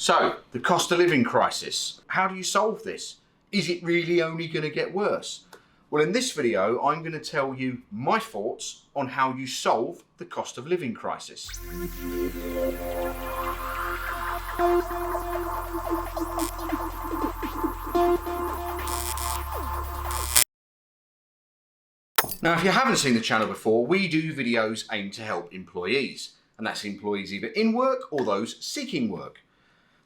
So, the cost of living crisis. How do you solve this? Is it really only going to get worse? Well, in this video, I'm going to tell you my thoughts on how you solve the cost of living crisis. Now, if you haven't seen the channel before, we do videos aimed to help employees, and that's employees either in work or those seeking work.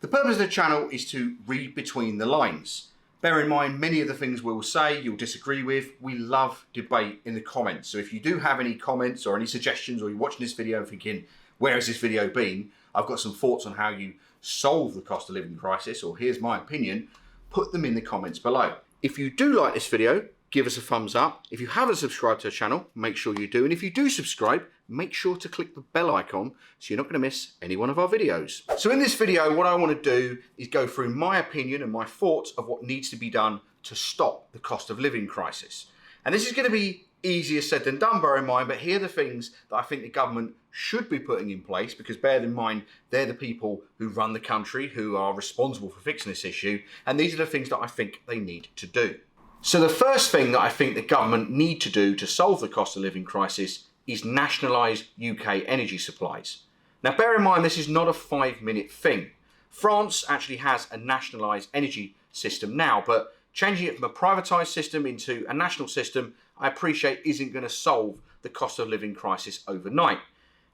The purpose of the channel is to read between the lines. Bear in mind, many of the things we'll say you'll disagree with. We love debate in the comments. So if you do have any comments or any suggestions, or you're watching this video and thinking, where has this video been? I've got some thoughts on how you solve the cost of living crisis, or here's my opinion, put them in the comments below. If you do like this video, give us a thumbs up. If you haven't subscribed to the channel, make sure you do. And if you do subscribe, make sure to click the bell icon so you're not going to miss any one of our videos. So in this video, what I want to do is go through my opinion and my thoughts of what needs to be done to stop the cost of living crisis. And this is going to be easier said than done, bear in mind, but here are the things that I think the government should be putting in place, because bear in mind, they're the people who run the country, who are responsible for fixing this issue. And these are the things that I think they need to do. So the first thing that I think the government need to do to solve the cost of living crisis is nationalise UK energy supplies. Now bear in mind, this is not a 5-minute thing. France actually has a nationalised energy system now, but changing it from a privatised system into a national system, I appreciate isn't going to solve the cost of living crisis overnight.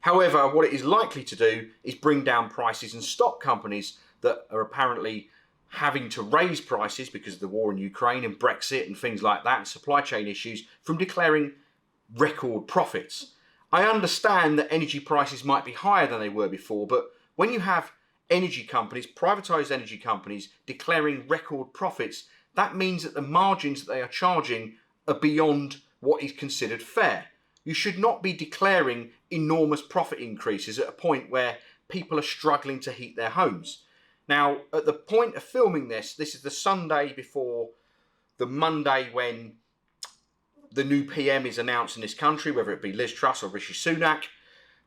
However, what it is likely to do is bring down prices and stop companies that are apparently having to raise prices because of the war in Ukraine and Brexit and things like that and supply chain issues from declaring record profits. I understand that energy prices might be higher than they were before, but when you have energy companies, privatised energy companies, declaring record profits, that means that the margins that they are charging are beyond what is considered fair. You should not be declaring enormous profit increases at a point where people are struggling to heat their homes. Now, at the point of filming this is the Sunday before the Monday when the new PM is announced in this country, whether it be Liz Truss or Rishi Sunak.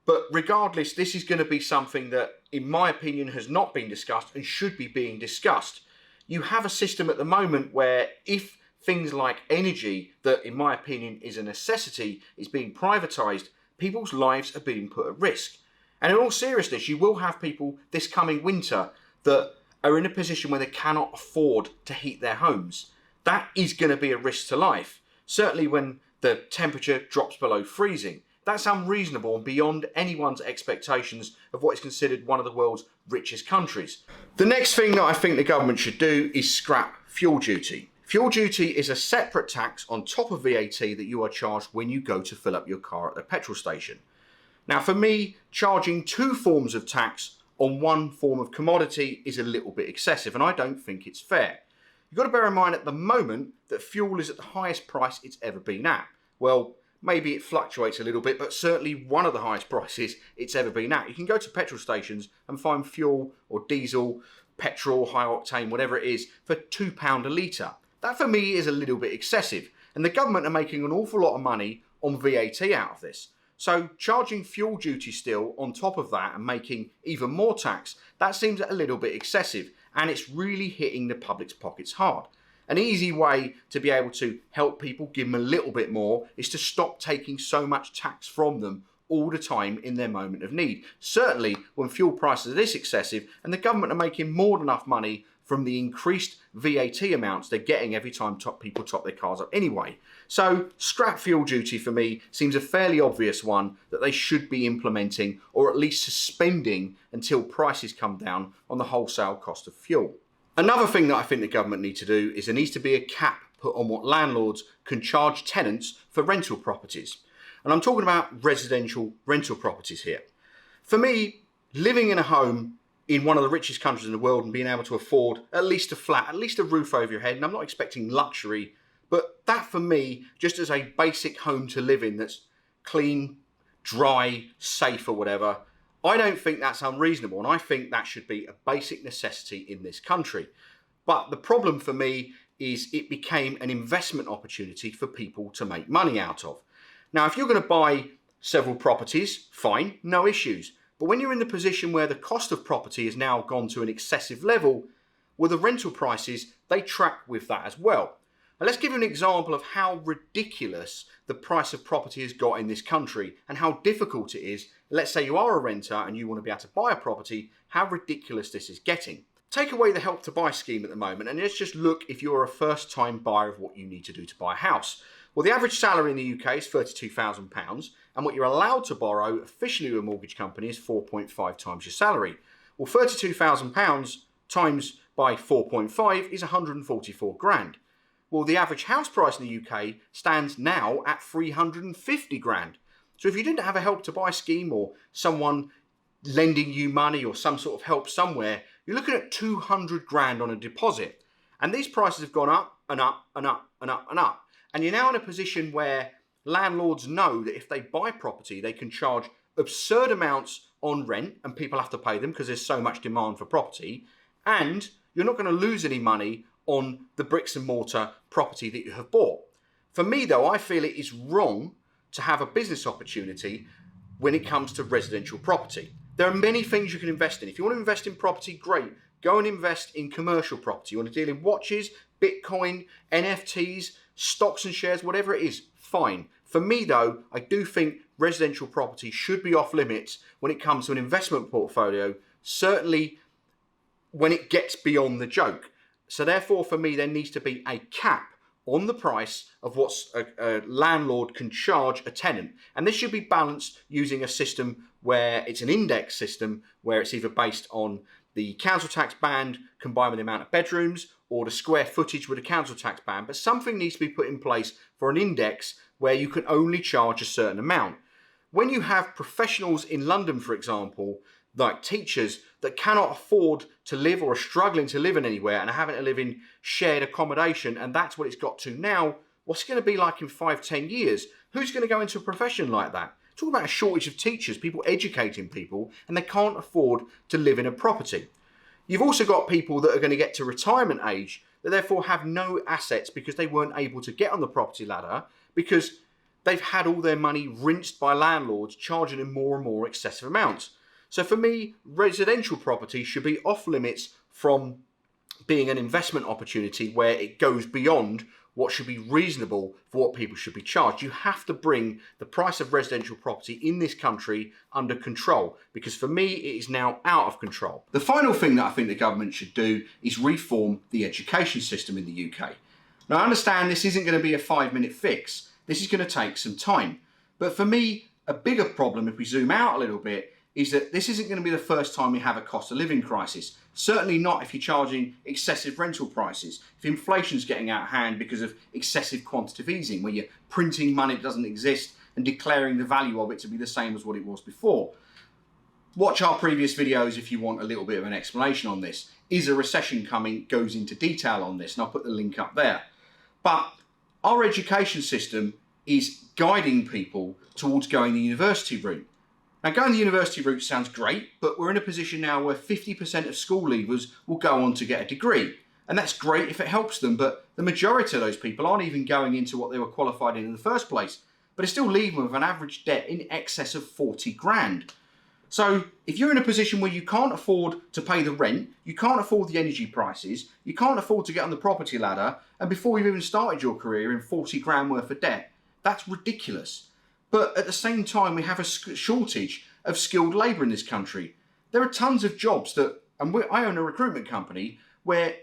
But regardless, this is going to be something that, in my opinion, has not been discussed and should be being discussed. You have a system at the moment where if things like energy, that in my opinion is a necessity, is being privatised, people's lives are being put at risk. And in all seriousness, you will have people this coming winter that are in a position where they cannot afford to heat their homes. That is going to be a risk to life. Certainly when the temperature drops below freezing. That's unreasonable and beyond anyone's expectations of what is considered one of the world's richest countries. The next thing that I think the government should do is scrap fuel duty. Fuel duty is a separate tax on top of VAT that you are charged when you go to fill up your car at the petrol station. Now for me, charging two forms of tax on one form of commodity is a little bit excessive, and I don't think it's fair. You've got to bear in mind at the moment that fuel is at the highest price it's ever been at. Well, maybe it fluctuates a little bit, but certainly one of the highest prices it's ever been at. You can go to petrol stations and find fuel or diesel, petrol, high octane, whatever it is, for £2 a litre. That for me is a little bit excessive, and the government are making an awful lot of money on VAT out of this. So charging fuel duty still on top of that and making even more tax, that seems a little bit excessive, and it's really hitting the public's pockets hard. An easy way to be able to help people, give them a little bit more, is to stop taking so much tax from them all the time in their moment of need. Certainly when fuel prices are this excessive and the government are making more than enough money from the increased VAT amounts they're getting every time people top their cars up anyway. So scrap fuel duty for me seems a fairly obvious one that they should be implementing, or at least suspending until prices come down on the wholesale cost of fuel. Another thing that I think the government need to do is there needs to be a cap put on what landlords can charge tenants for rental properties. And I'm talking about residential rental properties here. For me, living in a home in one of the richest countries in the world and being able to afford at least a flat, at least a roof over your head, and I'm not expecting luxury, but that for me, just as a basic home to live in that's clean, dry, safe or whatever, I don't think that's unreasonable, and I think that should be a basic necessity in this country. But the problem for me is it became an investment opportunity for people to make money out of. Now, if you're going to buy several properties, fine, no issues. But when you're in the position where the cost of property has now gone to an excessive level, well, the rental prices, they track with that as well. Now, let's give you an example of how ridiculous the price of property has got in this country and how difficult it is. Let's say you are a renter and you want to be able to buy a property, how ridiculous this is getting. Take away the Help to Buy scheme at the moment and let's just look if you're a first-time buyer of what you need to do to buy a house. Well, the average salary in the UK is £32,000 and what you're allowed to borrow officially with a mortgage company is 4.5 times your salary. Well, £32,000 times by 4.5 is 144 grand. Well, the average house price in the UK stands now at 350 grand. So if you didn't have a Help to Buy scheme or someone lending you money or some sort of help somewhere, you're looking at 200 grand on a deposit. And these prices have gone up and up and up and up and up. And you're now in a position where landlords know that if they buy property, they can charge absurd amounts on rent and people have to pay them because there's so much demand for property. And you're not going to lose any money on the bricks and mortar property that you have bought. For me though, I feel it is wrong to have a business opportunity when it comes to residential property. There are many things you can invest in. If you want to invest in property, great. Go and invest in commercial property. You want to deal in watches, Bitcoin, NFTs, stocks and shares, whatever it is, fine. For me though, I do think residential property should be off limits when it comes to an investment portfolio, certainly when it gets beyond the joke. So therefore, for me, there needs to be a cap on the price of what a landlord can charge a tenant. And this should be balanced using a system where it's an index system, where it's either based on the council tax band combined with the amount of bedrooms or the square footage with the council tax band. But something needs to be put in place for an index where you can only charge a certain amount. When you have professionals in London, for example, like teachers that cannot afford to live or are struggling to live in anywhere and are having to live in shared accommodation, and that's what it's got to now, what's it going to be like in 5-10 years? Who's going to go into a profession like that? Talk about a shortage of teachers, people educating people, and they can't afford to live in a property. You've also got people that are going to get to retirement age that therefore have no assets because they weren't able to get on the property ladder because they've had all their money rinsed by landlords charging them more and more excessive amounts. So for me, residential property should be off limits from being an investment opportunity where it goes beyond what should be reasonable for what people should be charged. You have to bring the price of residential property in this country under control because for me, it is now out of control. The final thing that I think the government should do is reform the education system in the UK. Now, I understand this isn't going to be a 5-minute fix. This is going to take some time. But for me, a bigger problem, if we zoom out a little bit, is that this isn't going to be the first time we have a cost of living crisis. Certainly not if you're charging excessive rental prices, if inflation's getting out of hand because of excessive quantitative easing, where you're printing money that doesn't exist and declaring the value of it to be the same as what it was before. Watch our previous videos if you want a little bit of an explanation on this. Is a recession coming? Goes into detail on this, and I'll put the link up there. But our education system is guiding people towards going the university route. Now, going the university route sounds great, but we're in a position now where 50% of school leavers will go on to get a degree. And that's great if it helps them, but the majority of those people aren't even going into what they were qualified in the first place. But it's still leaving with an average debt in excess of 40 grand. So if you're in a position where you can't afford to pay the rent, you can't afford the energy prices, you can't afford to get on the property ladder, and before you've even started your career in 40 grand worth of debt, that's ridiculous. But at the same time, we have a shortage of skilled labour in this country. There are tons of jobs that, and I own a recruitment company where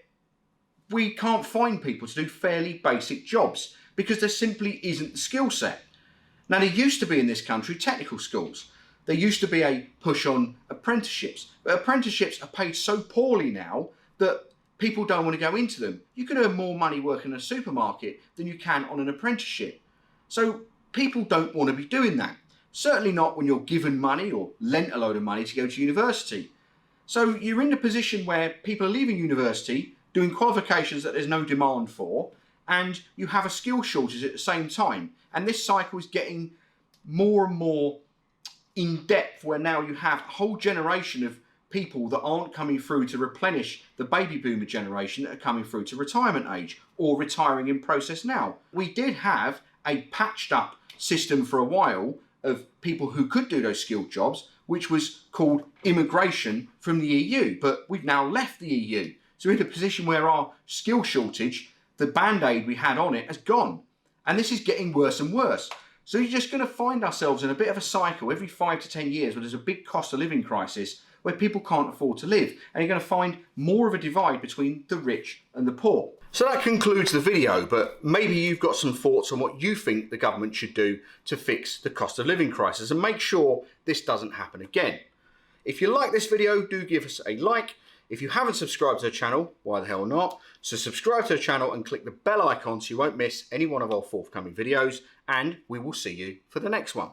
we can't find people to do fairly basic jobs because there simply isn't the skill set. Now, there used to be in this country technical schools. There used to be a push on apprenticeships, but apprenticeships are paid so poorly now that people don't want to go into them. You can earn more money working in a supermarket than you can on an apprenticeship. So people don't want to be doing that. Certainly not when you're given money or lent a load of money to go to university. So you're in a position where people are leaving university, doing qualifications that there's no demand for, and you have a skill shortage at the same time. And this cycle is getting more and more in depth, where now you have a whole generation of people that aren't coming through to replenish the baby boomer generation that are coming through to retirement age or retiring in process now. We did have a patched up system for a while of people who could do those skilled jobs. which was called immigration from the EU, but we've now left the EU. So we're in a position where our skill shortage, the band-aid we had on it, has gone. And this is getting worse and worse. So you're just going to find ourselves in a bit of a cycle every 5 to 10 years where there's a big cost of living crisis where people can't afford to live. And you're going to find more of a divide between the rich and the poor. So that concludes the video, but maybe you've got some thoughts on what you think the government should do to fix the cost of living crisis and make sure this doesn't happen again. If you like this video, do give us a like. If you haven't subscribed to the channel, why the hell not? So subscribe to the channel and click the bell icon so you won't miss any one of our forthcoming videos, and we will see you for the next one.